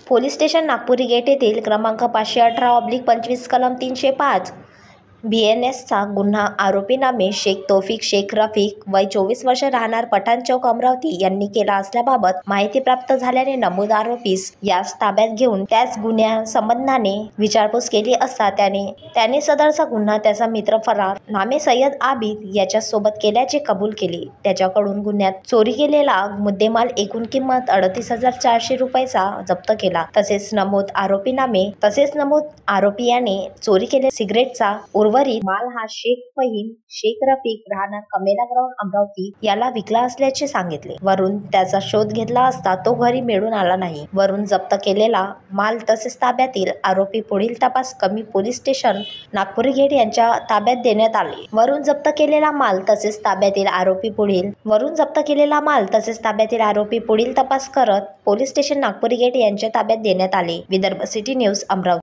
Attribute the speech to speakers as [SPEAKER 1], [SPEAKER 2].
[SPEAKER 1] Police station Nagpuri gate येथील क्रमांक 518/25 कलम 305 BNSचा गुन्हा आरोपी नामे शेख तौफिक शेख रफिक वय 24 वर्ष राहणार पठाण चौक अमरावती यांनी केला असल्याबाबत माहिती प्राप्त झाल्याने नमूद आरोपीस यास ताब्यात घेऊन त्याच गुन्ह्या संबंधाने विचारपूस केली असता त्याने सदरचा गुन्हा त्याचा मित्र फरार नामे सय्यद आबिद याच्या सोबत केल्याचे कबूल केले। त्याच्याकडून गुन्ह्यात चोरी केलेला मुद्देमाल एकूण किंमत 38,400 रुपयाचा जप्त केला। तसेच नमूद आरोपी याने चोरी केलेल्या सिगरेटचा उर्वरित माल हा शेख फहीम शेख रफिक राहणार कमेला ग्राउंड अमरावती याला विकला असल्याचे सांगितले। वरून त्याचा शोध घेतला असता तो घरी मिळून आला नाही। वरून जप्त केलेला माल तसेच ताब्यातील आरोपी पुढील तपास कमी पोलीस स्टेशन नागपुरी गेट यांच्या ताब्यात देण्यात आले। वरून जप्त केलेला माल तसेच ताब्यातील आरोपी पुढील तपास करत पोलीस स्टेशन नागपुरी गेट यांच्या ताब्यात देण्यात आले। Vidarbha city news Amravati.